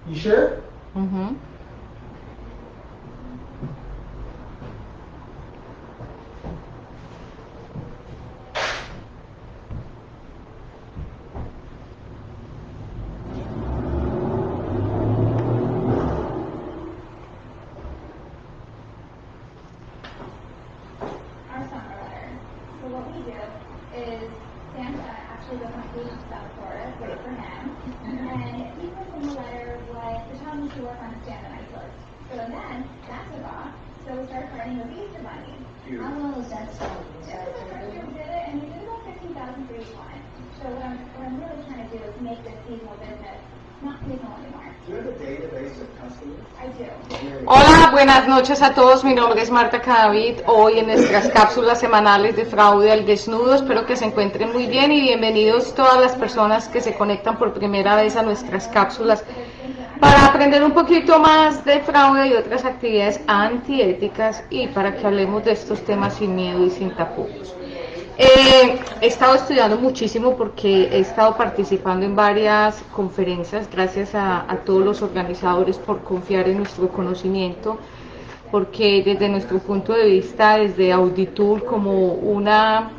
You sure? Ujú. Our summer letter. So what we do is Sam's actually goes on vacation to South Florida, great for him. And he puts in the letter what the child needs to work on to standardize first. So then that's a off. So we start writing a Easter bunny. How long was that started? Just the first year we did it, and we did about 15,000 for each one. So what I'm really trying to do is make this seasonal business not seasonal anymore. Do you have a database of customers? I do. Hola, buenas noches a todos. Mi nombre es Marta Cadavid. Hoy en nuestras cápsulas semanales de Fraude al Desnudo. Espero que se encuentren muy bien y bienvenidos todas las personas que se conectan por primera vez a nuestras cápsulas para aprender un poquito más de fraude y otras actividades antiéticas y para que hablemos de estos temas sin miedo y sin tapujos. He estado estudiando muchísimo porque he estado participando en varias conferencias, gracias a todos los organizadores por confiar en nuestro conocimiento, porque desde nuestro punto de vista, desde Auditool como una...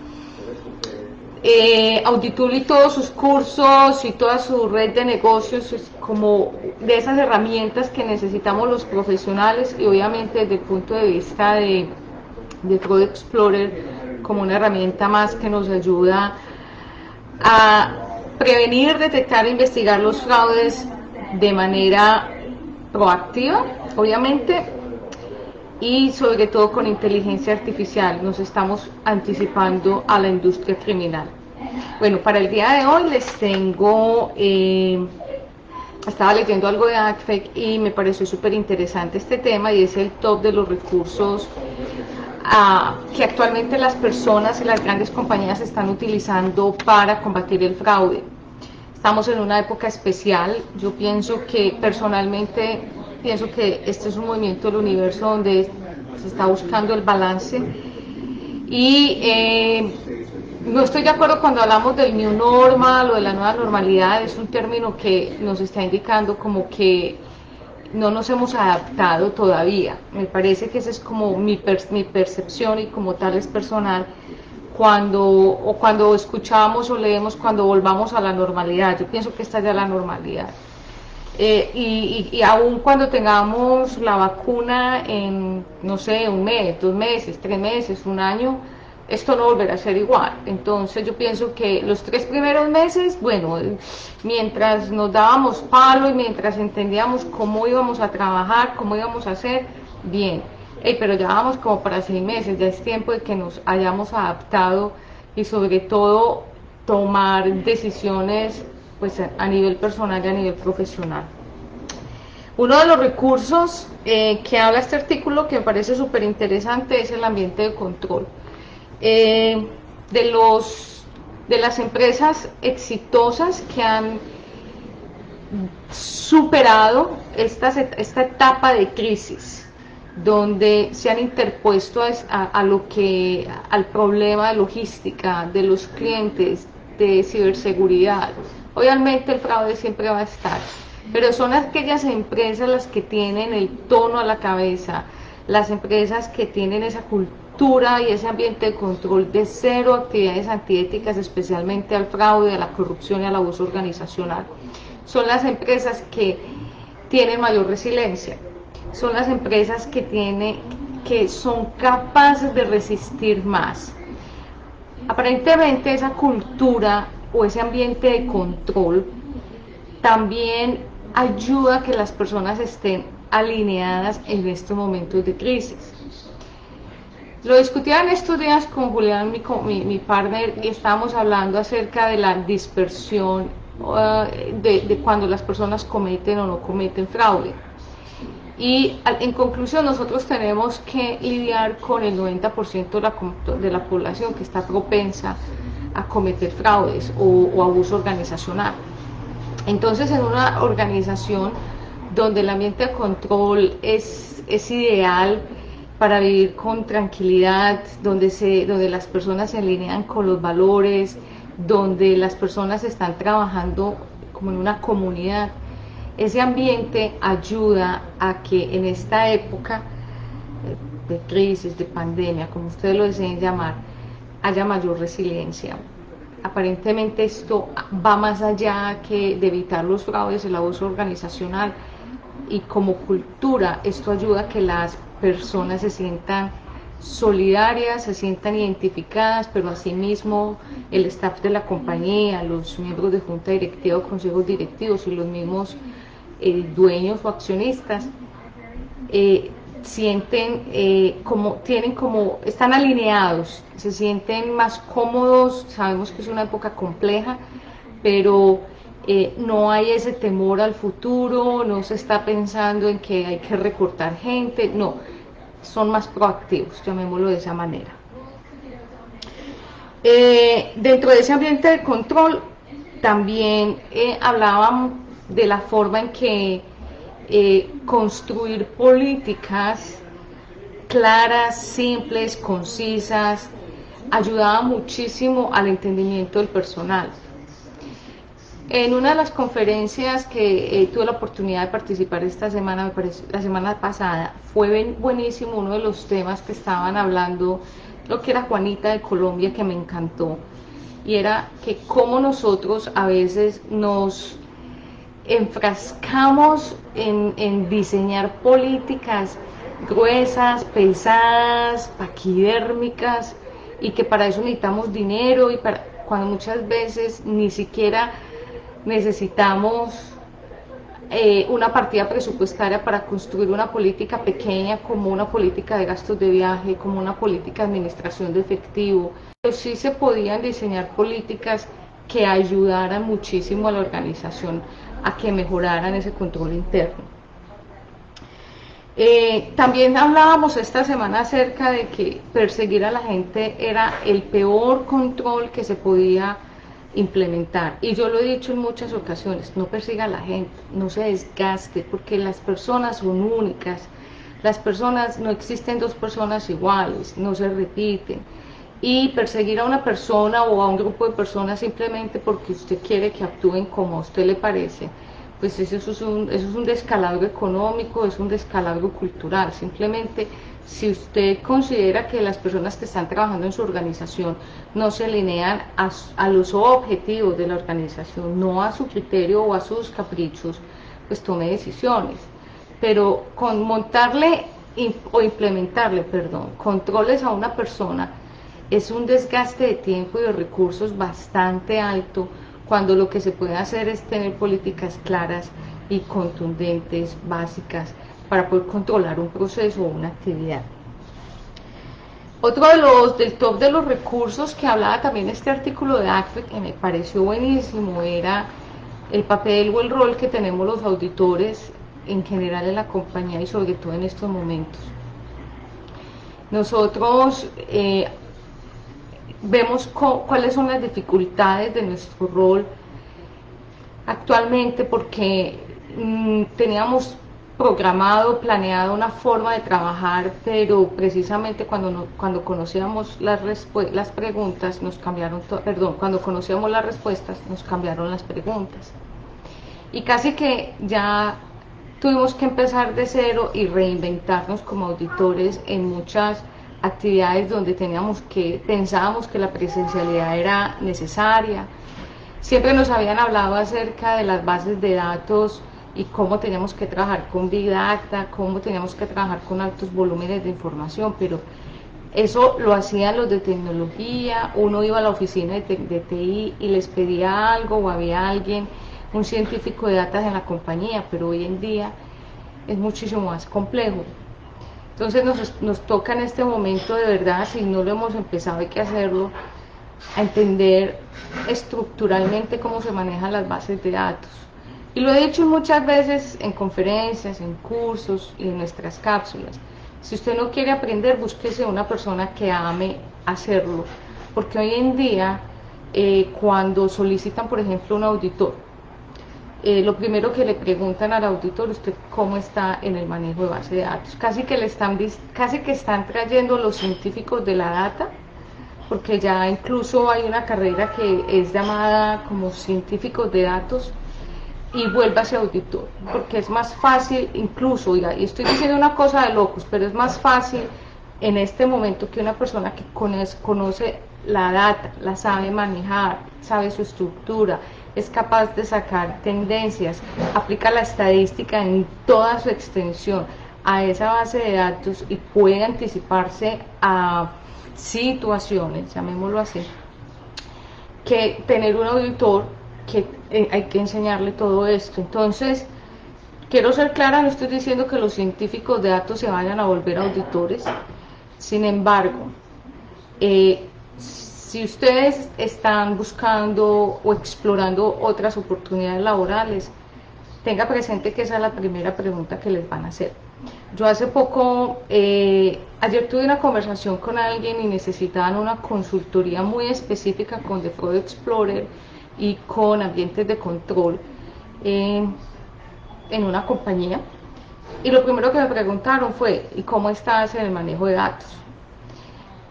Auditool y todos sus cursos y toda su red de negocios es como de esas herramientas que necesitamos los profesionales y obviamente desde el punto de vista de Fraud Explorer como una herramienta más que nos ayuda a prevenir, detectar e investigar los fraudes de manera proactiva, obviamente, y sobre todo con inteligencia artificial. Nos estamos anticipando a la industria criminal. Bueno, para el día de hoy les tengo, estaba leyendo algo de ACFEC y me pareció súper interesante este tema y es el top de los recursos que actualmente las personas y las grandes compañías están utilizando para combatir el fraude. Estamos en una época especial. Yo pienso que personalmente pienso que este es un movimiento del universo donde se está buscando el balance y no estoy de acuerdo cuando hablamos del new normal o de la nueva normalidad. Es un término que nos está indicando como que no nos hemos adaptado todavía. Me parece que esa es como mi percepción y como tal es personal. Cuando escuchamos o leemos cuando volvamos a la normalidad, yo pienso que esta ya es la normalidad. Y aún cuando tengamos la vacuna en, no sé, un mes, 2 meses, 3 meses, un año, esto no volverá a ser igual. Entonces yo pienso que los 3 primeros meses, bueno, mientras nos dábamos palo y mientras entendíamos cómo íbamos a trabajar, cómo íbamos a hacer, bien. Pero ya vamos como para 6 meses, ya es tiempo de que nos hayamos adaptado y sobre todo tomar decisiones pues a nivel personal y a nivel profesional. Uno de los recursos que habla este artículo que me parece súper interesante es el ambiente de control. De las empresas exitosas que han superado esta etapa de crisis, donde se han interpuesto al problema de logística, de los clientes, de ciberseguridad. Obviamente el fraude siempre va a estar, pero son aquellas empresas las que tienen el tono a la cabeza, las empresas que tienen esa cultura y ese ambiente de control de cero actividades antiéticas, especialmente al fraude, a la corrupción y al abuso organizacional. Son las empresas que tienen mayor resiliencia, son las empresas que son capaces de resistir más. Aparentemente esa cultura o ese ambiente de control también ayuda a que las personas estén alineadas en estos momentos de crisis. Lo discutía en estos días con Julián, mi partner, y estábamos hablando acerca de la dispersión de cuando las personas cometen o no cometen fraude. Y en conclusión, nosotros tenemos que lidiar con el 90% de la población que está propensa a cometer fraudes o abuso organizacional. Entonces, en una organización donde el ambiente de control es ideal para vivir con tranquilidad, donde las personas se alinean con los valores, donde las personas están trabajando como en una comunidad, ese ambiente ayuda a que en esta época de crisis, de pandemia, como ustedes lo deseen llamar, haya mayor resiliencia. Aparentemente esto va más allá que de evitar los fraudes, el abuso organizacional, y como cultura esto ayuda a que las personas se sientan solidarias, se sientan identificadas, pero asimismo el staff de la compañía, los miembros de junta directiva o consejos directivos y los mismos dueños o accionistas sienten están alineados, se sienten más cómodos. Sabemos que es una época compleja, pero no hay ese temor al futuro, no se está pensando en que hay que recortar gente, no, son más proactivos, llamémoslo de esa manera. Dentro de ese ambiente de control también hablábamos de la forma en que construir políticas claras, simples, concisas, ayudaba muchísimo al entendimiento del personal. En una de las conferencias que tuve la oportunidad de participar esta semana, me parece, la semana pasada, fue buenísimo uno de los temas que estaban hablando, lo que era Juanita de Colombia, que me encantó, y era que cómo nosotros a veces nos enfrascamos en diseñar políticas gruesas, pesadas, paquidérmicas, y que para eso necesitamos dinero, y cuando muchas veces ni siquiera necesitamos una partida presupuestaria para construir una política pequeña, como una política de gastos de viaje, como una política de administración de efectivo. Pero sí se podían diseñar políticas que ayudaran muchísimo a la organización a que mejoraran ese control interno. También hablábamos esta semana acerca de que perseguir a la gente era el peor control que se podía implementar, y yo lo he dicho en muchas ocasiones: no persiga a la gente, no se desgaste, porque las personas son únicas, las personas, no existen dos personas iguales, no se repiten, y perseguir a una persona o a un grupo de personas simplemente porque usted quiere que actúen como a usted le parece, pues eso es un descalabro económico, es un descalabro cultural. Simplemente, si usted considera que las personas que están trabajando en su organización no se alinean a los objetivos de la organización, no a su criterio o a sus caprichos, pues tome decisiones. Pero con implementarle controles a una persona es un desgaste de tiempo y de recursos bastante alto, cuando lo que se puede hacer es tener políticas claras y contundentes, básicas, para poder controlar un proceso o una actividad. Otro del top de los recursos que hablaba también este artículo de ACFE, que me pareció buenísimo, era el papel o el rol que tenemos los auditores en general en la compañía, y sobre todo en estos momentos. Nosotros vemos cuáles son las dificultades de nuestro rol actualmente, porque teníamos planeado una forma de trabajar, pero precisamente cuando conocíamos las preguntas nos cambiaron, cuando conocíamos las respuestas nos cambiaron las preguntas, y casi que ya tuvimos que empezar de cero y reinventarnos como auditores en muchas actividades donde pensábamos que la presencialidad era necesaria. Siempre nos habían hablado acerca de las bases de datos y cómo teníamos que trabajar con Big Data, cómo teníamos que trabajar con altos volúmenes de información, pero eso lo hacían los de tecnología. Uno iba a la oficina de TI y les pedía algo, o había alguien, un científico de datos en la compañía, pero hoy en día es muchísimo más complejo. Entonces nos toca en este momento, de verdad, si no lo hemos empezado, hay que hacerlo, a entender estructuralmente cómo se manejan las bases de datos. Y lo he dicho muchas veces en conferencias, en cursos y en nuestras cápsulas: si usted no quiere aprender, búsquese una persona que ame hacerlo, porque hoy en día cuando solicitan, por ejemplo, un auditor, lo primero que le preguntan al auditor: usted cómo está en el manejo de base de datos. Casi que están trayendo los científicos de la data, porque ya incluso hay una carrera que es llamada como científicos de datos, y vuélvase auditor, porque es más fácil, incluso, oiga, y estoy diciendo una cosa de locos, pero es más fácil en este momento que una persona que conoce la data, la sabe manejar, sabe su estructura, es capaz de sacar tendencias, aplica la estadística en toda su extensión a esa base de datos y puede anticiparse a situaciones, llamémoslo así, que tener un auditor que hay que enseñarle todo esto. Entonces, quiero ser clara, no estoy diciendo que los científicos de datos se vayan a volver auditores, sin embargo, si ustedes están buscando o explorando otras oportunidades laborales, tenga presente que esa es la primera pregunta que les van a hacer. Yo hace poco, ayer tuve una conversación con alguien y necesitaban una consultoría muy específica con The Fraud Explorer y con ambientes de control en una compañía. Y lo primero que me preguntaron fue, ¿y cómo estás en el manejo de datos?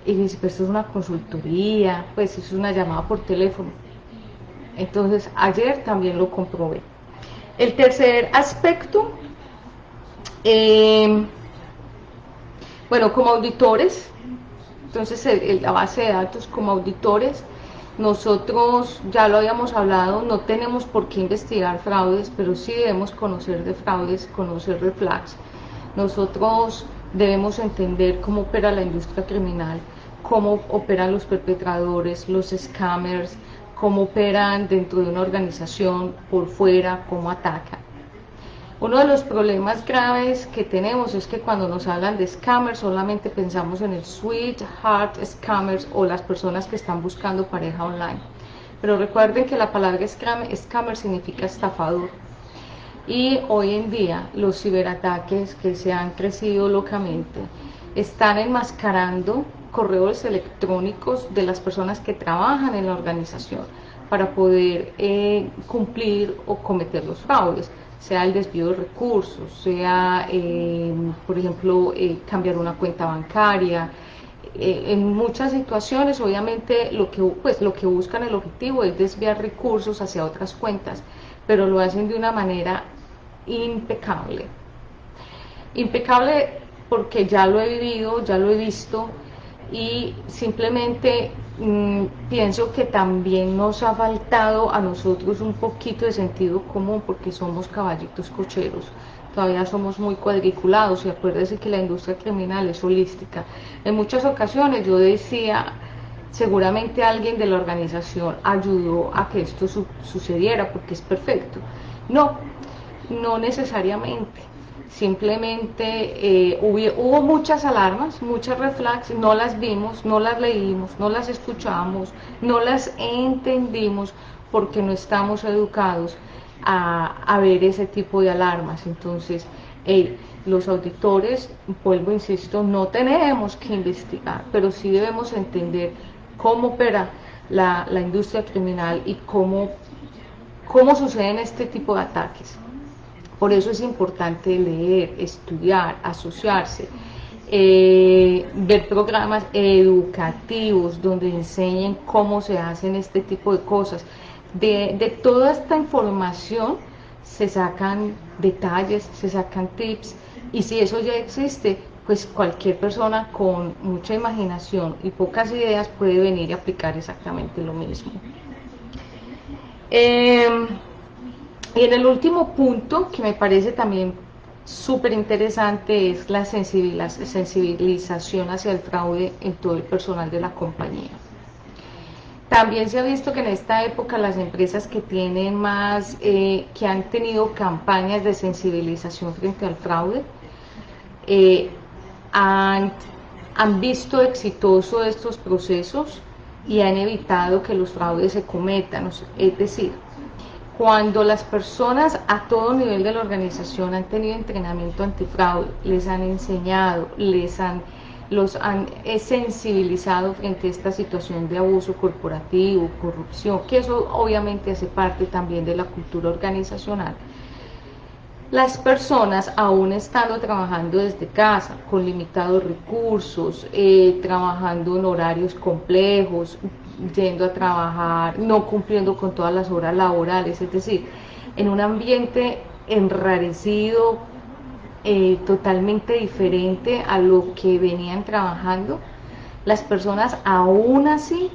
Y dice, pues esto es una consultoría, pues es una llamada por teléfono. Entonces, ayer también lo comprobé. El tercer aspecto, bueno, como auditores, entonces la base de datos como auditores, nosotros ya lo habíamos hablado, no tenemos por qué investigar fraudes, pero sí debemos conocer de fraudes, conocer de flags. Nosotros debemos entender cómo opera la industria criminal, cómo operan los perpetradores, los scammers, cómo operan dentro de una organización, por fuera, cómo atacan. Uno de los problemas graves que tenemos es que cuando nos hablan de scammers solamente pensamos en el sweetheart scammers o las personas que están buscando pareja online. Pero recuerden que la palabra scammer significa estafador. Y hoy en día los ciberataques que se han crecido locamente están enmascarando correos electrónicos de las personas que trabajan en la organización para poder cumplir o cometer los fraudes, sea el desvío de recursos, sea, por ejemplo, cambiar una cuenta bancaria. En muchas situaciones, obviamente, lo que buscan, el objetivo es desviar recursos hacia otras cuentas, pero lo hacen de una manera impecable. Impecable porque ya lo he vivido, ya lo he visto, y simplemente pienso que también nos ha faltado a nosotros un poquito de sentido común, porque somos caballitos cocheros, todavía somos muy cuadriculados, y acuérdense que la industria criminal es holística. En muchas ocasiones yo decía, seguramente alguien de la organización ayudó a que esto sucediera porque es perfecto. No necesariamente. Simplemente hubo muchas alarmas, muchas red flags, no las vimos, no las leímos, no las escuchamos, no las entendimos porque no estamos educados a ver ese tipo de alarmas. Entonces, los auditores, vuelvo, insisto, no tenemos que investigar, pero sí debemos entender cómo opera la industria criminal y cómo suceden este tipo de ataques. Por eso es importante leer, estudiar, asociarse, ver programas educativos donde enseñen cómo se hacen este tipo de cosas. De toda esta información se sacan detalles, se sacan tips, y si eso ya existe, pues cualquier persona con mucha imaginación y pocas ideas puede venir y aplicar exactamente lo mismo. Y en el último punto, que me parece también súper interesante, es la sensibilización hacia el fraude en todo el personal de la compañía. También se ha visto que en esta época las empresas que tienen más, que han tenido campañas de sensibilización frente al fraude, han visto exitoso estos procesos y han evitado que los fraudes se cometan. Es decir, cuando las personas a todo nivel de la organización han tenido entrenamiento antifraude, les han enseñado, los han sensibilizado frente a esta situación de abuso corporativo, corrupción, que eso obviamente hace parte también de la cultura organizacional. Las personas, aún estando trabajando desde casa, con limitados recursos, trabajando en horarios complejos, yendo a trabajar, no cumpliendo con todas las horas laborales, es decir, en un ambiente enrarecido, totalmente diferente a lo que venían trabajando. Las personas aún así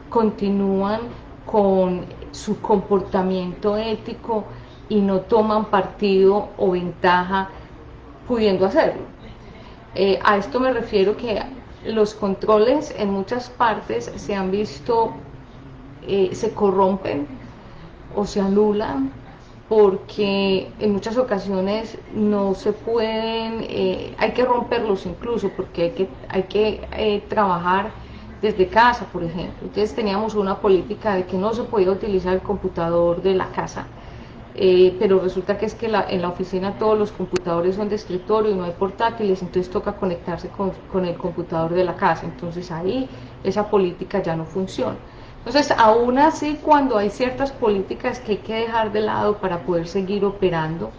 continúan con su comportamiento ético y no toman partido o ventaja pudiendo hacerlo. A esto me refiero que los controles en muchas partes se han visto, se corrompen o se anulan porque en muchas ocasiones no se pueden, hay que romperlos incluso porque hay que trabajar desde casa, por ejemplo. Entonces teníamos una política de que no se podía utilizar el computador de la casa, pero resulta que es que en la oficina todos los computadores son de escritorio y no hay portátiles, entonces toca conectarse con el computador de la casa. Entonces ahí esa política ya no funciona. Entonces, aún así, cuando hay ciertas políticas que hay que dejar de lado para poder seguir operando,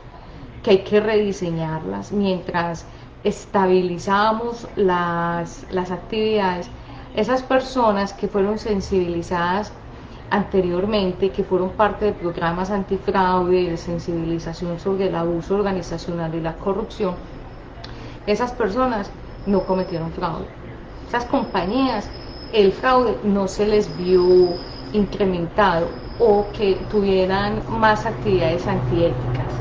que hay que rediseñarlas mientras estabilizamos las actividades, esas personas que fueron sensibilizadas anteriormente, que fueron parte de programas antifraude, de sensibilización sobre el abuso organizacional y la corrupción, esas personas no cometieron fraude. Esas compañías, el fraude no se les vio incrementado o que tuvieran más actividades antiéticas.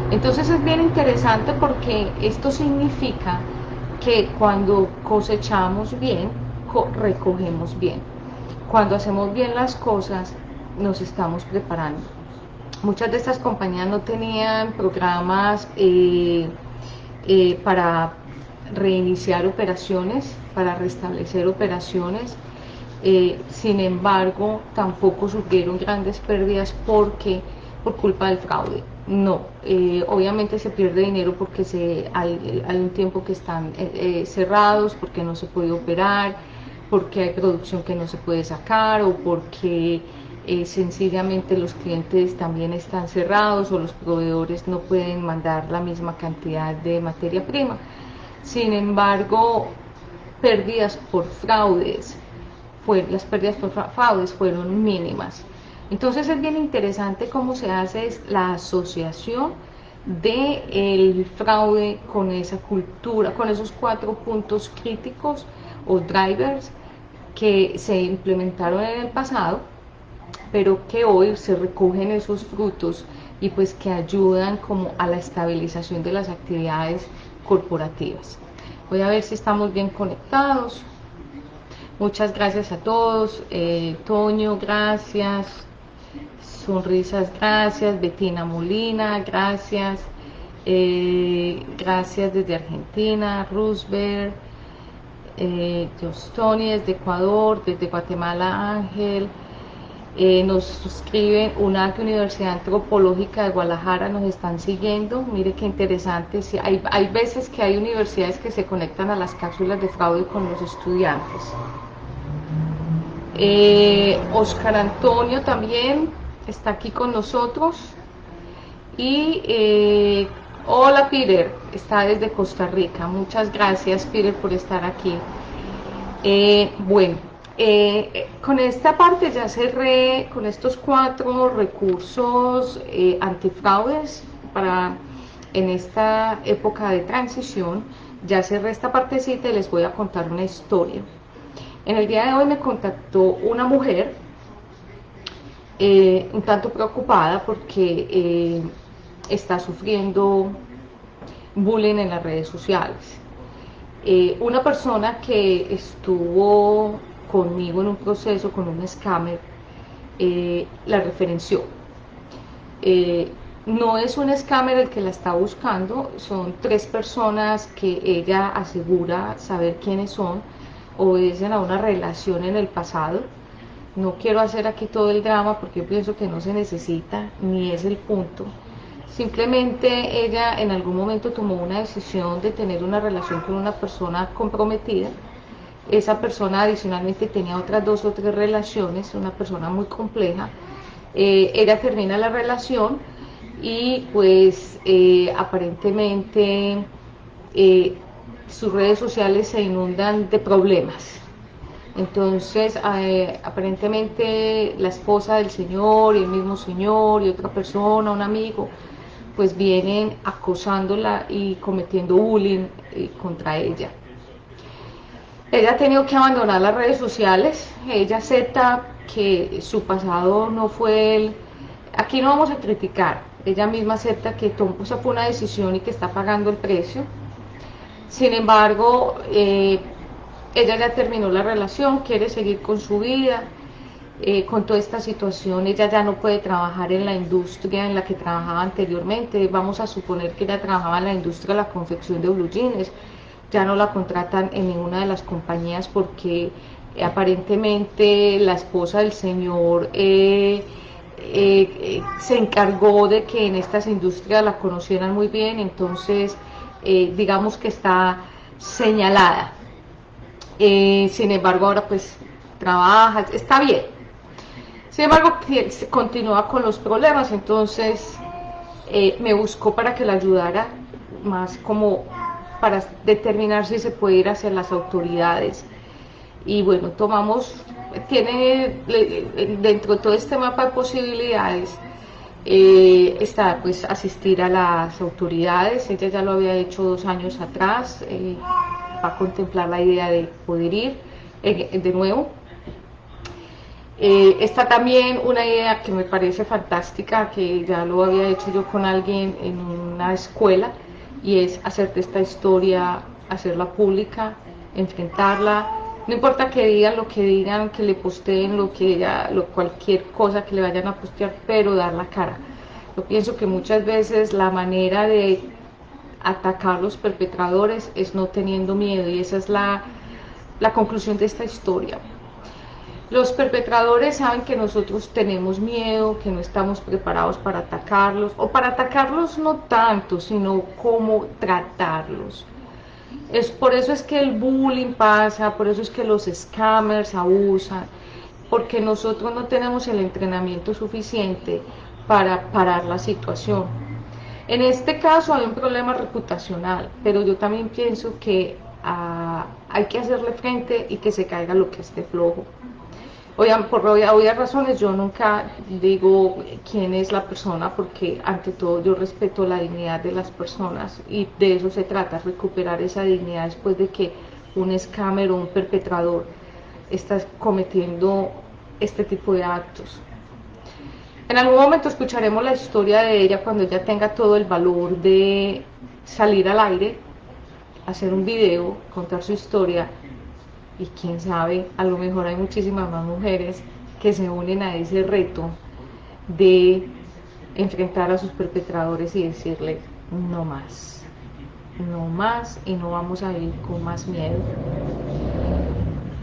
Entonces es bien interesante porque esto significa que cuando cosechamos bien, recogemos bien. Cuando hacemos bien las cosas, nos estamos preparando. Muchas de estas compañías no tenían programas para reiniciar operaciones, para restablecer operaciones. Sin embargo, tampoco sufrieron grandes pérdidas por culpa del fraude. No, obviamente se pierde dinero porque hay un tiempo que están cerrados, porque no se puede operar, porque hay producción que no se puede sacar o porque sencillamente los clientes también están cerrados o los proveedores no pueden mandar la misma cantidad de materia prima. Sin embargo, pérdidas por fraudes, las pérdidas por fraudes fueron mínimas. Entonces es bien interesante cómo se hace la asociación del fraude con esa cultura, con esos 4 puntos críticos o drivers que se implementaron en el pasado, pero que hoy se recogen esos frutos y pues que ayudan como a la estabilización de las actividades corporativas. Voy a ver si estamos bien conectados. Muchas gracias a todos. Toño, gracias. Sonrisas, gracias. Betina Molina, gracias. Gracias desde Argentina. Roosevelt. Jostoni desde Ecuador. Desde Guatemala, Ángel. Nos suscriben UNAC, Universidad Antropológica de Guadalajara, nos están siguiendo. Mire qué interesante. Sí, hay veces que hay universidades que se conectan a las cápsulas de fraude con los estudiantes. Oscar Antonio también está aquí con nosotros. Y hola Peter, está desde Costa Rica. Muchas gracias Peter por estar aquí. Bueno, con esta parte ya cerré con estos 4 recursos antifraudes en esta época de transición. Ya cerré esta partecita y les voy a contar una historia. En el día de hoy me contactó una mujer un tanto preocupada porque está sufriendo bullying en las redes sociales. Una persona que estuvo conmigo en un proceso con un scammer la referenció. No es un scammer el que la está buscando, son 3 personas que ella asegura saber quiénes son, obedecen a una relación en el pasado. No quiero hacer aquí todo el drama porque yo pienso que no se necesita, ni es el punto. Simplemente ella en algún momento tomó una decisión de tener una relación con una persona comprometida. Esa persona adicionalmente tenía otras 2 o 3 relaciones, una persona muy compleja. Ella termina la relación y pues aparentemente sus redes sociales se inundan de problemas. Entonces, aparentemente la esposa del señor y el mismo señor y otra persona, un amigo, pues vienen acosándola y cometiendo bullying contra ella. Ella ha tenido que abandonar las redes sociales. Ella acepta que su pasado no fue el... Aquí no vamos a criticar. Ella misma acepta que esa fue una decisión y que está pagando el precio. Sin embargo, ella ya terminó la relación, quiere seguir con su vida. Con toda esta situación, ella ya no puede trabajar en la industria en la que trabajaba anteriormente. Vamos a suponer que ella trabajaba en la industria de la confección de blue jeans. Ya no la contratan en ninguna de las compañías porque aparentemente la esposa del señor se encargó de que en estas industrias la conocieran muy bien. Entonces digamos que está señalada. Sin embargo, ahora pues trabaja, está bien. Sin embargo, continúa con los problemas. Entonces me buscó para que la ayudara, más como para determinar si se puede ir hacia las autoridades. Y bueno, tiene dentro de todo este mapa de posibilidades, está pues asistir a las autoridades. Ella ya lo había hecho 2 años atrás. Va a contemplar la idea de poder ir de nuevo. Está también una idea que me parece fantástica, que ya lo había hecho yo con alguien en una escuela, y es hacer de esta historia, hacerla pública, enfrentarla. No importa que digan lo que digan, que le posteen cualquier cosa que le vayan a postear, pero dar la cara. Yo pienso que muchas veces la manera de atacar a los perpetradores es no teniendo miedo, y esa es la conclusión de esta historia. Los perpetradores saben que nosotros tenemos miedo, que no estamos preparados para atacarlos, o para atacarlos no tanto, sino cómo tratarlos. Por eso es que el bullying pasa, por eso es que los scammers abusan, porque nosotros no tenemos el entrenamiento suficiente para parar la situación. En este caso hay un problema reputacional, pero yo también pienso que hay que hacerle frente y que se caiga lo que esté flojo. Por obvias razones yo nunca digo quién es la persona, porque ante todo yo respeto la dignidad de las personas, y de eso se trata, recuperar esa dignidad después de que un scammer o un perpetrador está cometiendo este tipo de actos. En algún momento escucharemos la historia de ella cuando ella tenga todo el valor de salir al aire, hacer un video, contar su historia. Y quién sabe, a lo mejor hay muchísimas más mujeres que se unen a ese reto de enfrentar a sus perpetradores y decirles no más, y no vamos a vivir con más miedo.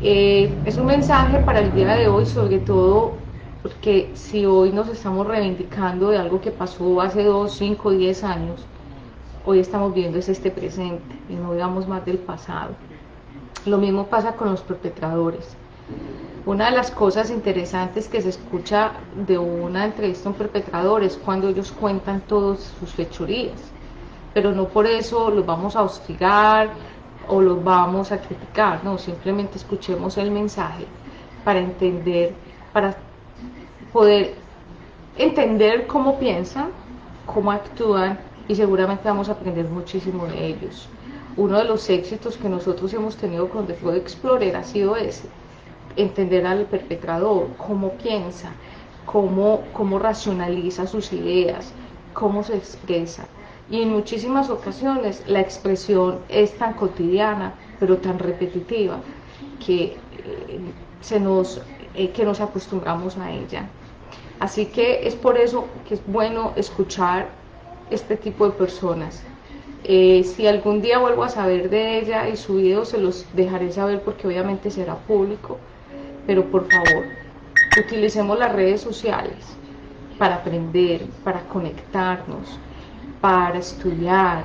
Es un mensaje para el día de hoy, sobre todo porque si hoy nos estamos reivindicando de algo que pasó hace 2, 5, 10 años, hoy estamos viendo este presente y no veamos más del pasado. Lo mismo pasa con los perpetradores. Una de las cosas interesantes que se escucha de una entrevista a un perpetrador es cuando ellos cuentan todas sus fechorías, pero no por eso los vamos a hostigar o los vamos a criticar, no, simplemente escuchemos el mensaje para poder entender cómo piensan, cómo actúan, y seguramente vamos a aprender muchísimo de ellos. Uno de los éxitos que nosotros hemos tenido con The Flood Explorer ha sido ese, entender al perpetrador, cómo piensa, cómo racionaliza sus ideas, cómo se expresa. Y en muchísimas ocasiones la expresión es tan cotidiana, pero tan repetitiva, que nos acostumbramos a ella. Así que es por eso que es bueno escuchar este tipo de personas. Si algún día vuelvo a saber de ella y su video, se los dejaré saber, porque obviamente será público, pero por favor, utilicemos las redes sociales para aprender, para conectarnos, para estudiar,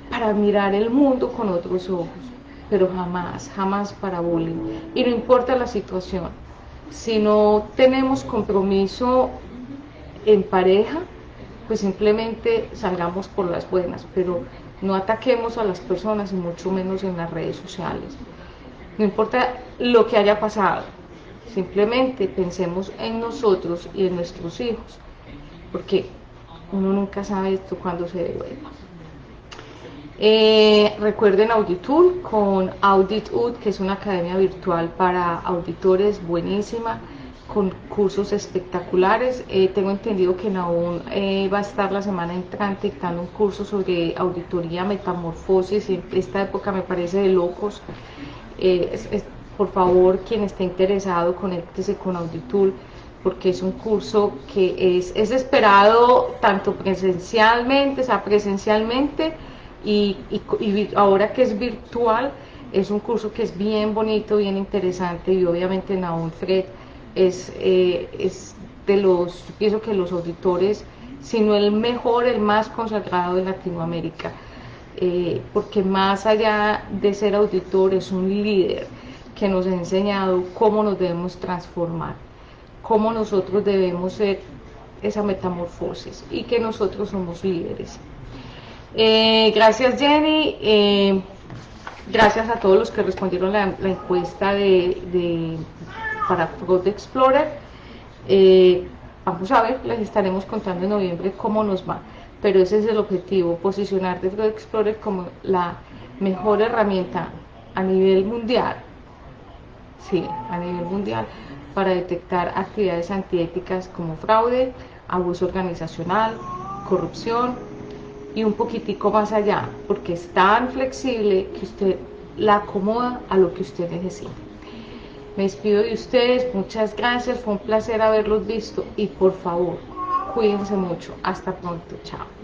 para mirar el mundo con otros ojos, pero jamás para bullying. Y no importa la situación, si no tenemos compromiso en pareja, pues simplemente salgamos por las buenas, pero no ataquemos a las personas, y mucho menos en las redes sociales. No importa lo que haya pasado, simplemente pensemos en nosotros y en nuestros hijos, porque uno nunca sabe esto cuándo se devuelva. Recuerden Auditool con AuditUD, que es una academia virtual para auditores buenísima, con cursos espectaculares. Tengo entendido que Nahum va a estar la semana entrante dictando un curso sobre auditoría, metamorfosis, y en esta época me parece de locos. Por favor, quien esté interesado, conéctese con Auditool, porque es un curso que es esperado tanto presencialmente, o sea, presencialmente, y ahora que es virtual, es un curso que es bien bonito, bien interesante, y obviamente Nahum Fred es de los, yo pienso que los auditores, si no el mejor, el más consagrado de Latinoamérica, porque más allá de ser auditor es un líder que nos ha enseñado cómo nos debemos transformar, cómo nosotros debemos ser esa metamorfosis y que nosotros somos líderes. Gracias Jenny, gracias a todos los que respondieron la encuesta para Fraud Explorer. Vamos a ver, les estaremos contando en noviembre cómo nos va, pero ese es el objetivo, posicionar de Fraud Explorer como la mejor herramienta a nivel mundial, sí, a nivel mundial, para detectar actividades antiéticas como fraude, abuso organizacional, corrupción, y un poquitico más allá, porque es tan flexible que usted la acomoda a lo que usted necesita. Me despido de ustedes, muchas gracias, fue un placer haberlos visto y por favor, cuídense mucho, hasta pronto, chao.